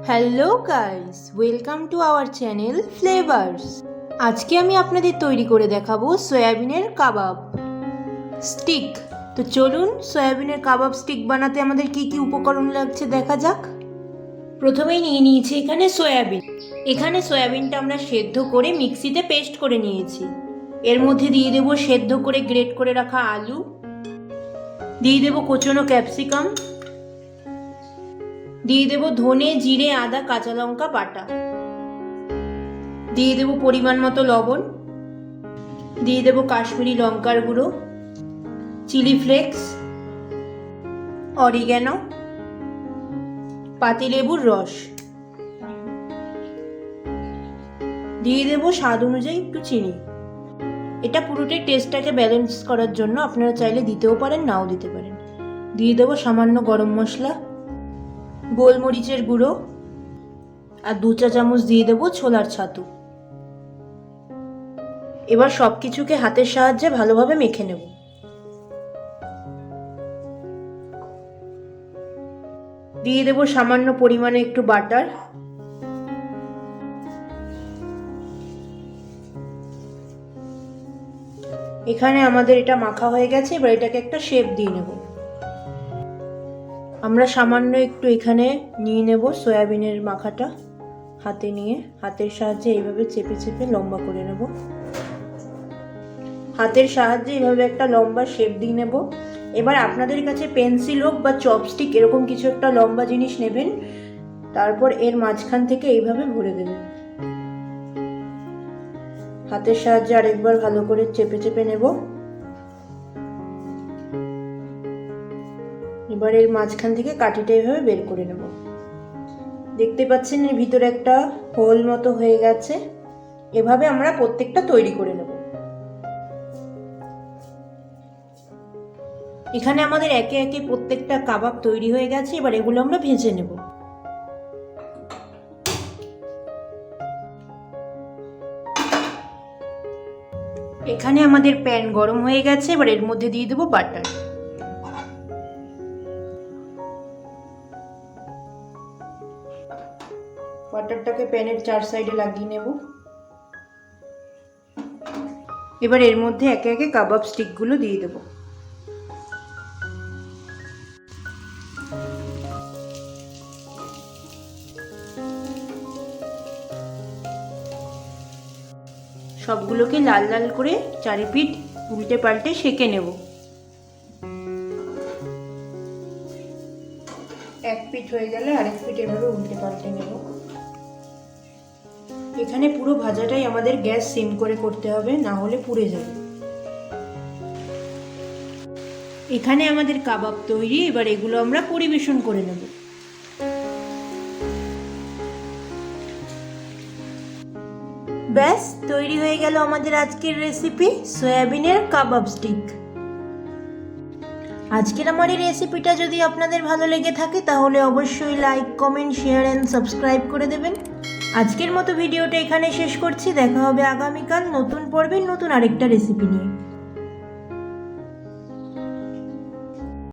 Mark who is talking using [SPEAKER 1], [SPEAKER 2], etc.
[SPEAKER 1] Hello guys, welcome to our channel flavours. আজকে আমি আপনাদের তৈরি করে দেখাবো সয়াবিনের কাবাব স্টিক। তো চলুন সয়াবিনের কাবাব স্টিক বানাতে আমাদের কি কি উপকরণ লাগছে দেখা যাক। প্রথমেই নিয়ে নিয়েছি এখানে সয়াবিনটা আমরা সেদ্ধ করে মিক্সিতে পেস্ট করে নিয়েছি। এর মধ্যে দিয়ে দেবো সেদ্ধ করে গ্রেট করে রাখা আলু, দিয়ে দেবো কোচানো ক্যাপসিকাম, দিয়ে দেব ধনে জিরে আদা কাঁচা লঙ্কা বাটা, দিয়ে দেব পরিমাণ মতো লবণ, দিয়ে দেব কাশ্মীরি লঙ্কার গুঁড়ো, চিলি ফ্লেক্স, অরিগ্যানো, পাতিলেবুর রস, দিয়ে দেব স্বাদ অনুযায়ী একটু চিনি। এটা পুরোটাই টেস্টটাকে ব্যালেন্স করার জন্য, আপনারা চাইলে দিতেও পারেন নাও দিতে পারেন। দিয়ে দেব সামান্য গরম মশলা, গোলমরিচের গুঁড়ো আর 2 চা চামচ দিয়ে দেবো ছোলার ছাতু। এবার সব কিছুকে হাতের সাহায্যে ভালোভাবে মেখে নেব। দিয়ে দেবো সামান্য পরিমাণে একটু বাটার, এখানে আমাদের এটা মাখা হয়ে গেছে। এবার এটাকে একটা শেপ দিয়ে নেব। আমরা সামান্য একটু এখানে নিয়ে নেব সয়াবিনের মাখাটা, হাতে নিয়ে হাতের সাহায্যে এইভাবে চেপে চেপে লম্বা করে নেব। হাতের সাহায্যে এইভাবে একটা লম্বা শেপ দিয়ে নেব। এবার আপনাদের কাছে পেন্সিল হোক বা চপস্টিক এরকম কিছু একটা লম্বা জিনিস নেবেন, তারপর এর মাঝখান থেকে এইভাবে ভরে দেবেন। হাতের সাহায্যে আরেকবার ভালো করে চেপে চেপে নেব। এবার এর মাঝখান থেকে কাঠিটা এইভাবে বের করে নেব। দেখতে পাচ্ছেন এর ভিতরে একটা হোল মতো হয়ে গেছে। এভাবে আমরা প্রত্যেকটা তৈরি করে নেব। এখানে আমাদের একে একে প্রত্যেকটা কাবাব তৈরি হয়ে গেছে। এবার এগুলো আমরা ভেজে নেব। এখানে আমাদের প্যান গরম হয়ে গেছে। এবার এর মধ্যে দিয়ে দেবো বাটার। বাটারটাকে প্যানের 4 সাইডে লাগিয়ে নেব। এবার এর মধ্যে একে একে কাবাব স্টিকগুলো দিয়ে দেব। সবগুলোকে লাল লাল করে চারিপিঠ উল্টে পাল্টে সেঁকে নেব। এক পিঠ হয়ে গেলে আরেক পিঠ এভাবে উল্টে পাল্টে নেব। এখানে পুরো ভাজাটাই আমাদের গ্যাস সিম করে করতে হবে, না হলে পুড়ে যাবে। এখানে আমাদের কাবাব তৈরি। এবার এগুলো আমরা পরিবেশন করে নেব। ব্যাস তৈরি হয়ে গেল আমাদের আজকের রেসিপি সয়াবিনের কাবাব স্টিক। আজকের আমার এই রেসিপিটা যদি আপনাদের ভালো লেগে থাকে তাহলে অবশ্যই like, comment, share and subscribe করে দেবেন। আজকের মতো ভিডিওটা এখানে শেষ করছি। দেখা হবে আগামীকাল নতুন পর্বে নতুন আরেকটা রেসিপি নিয়ে।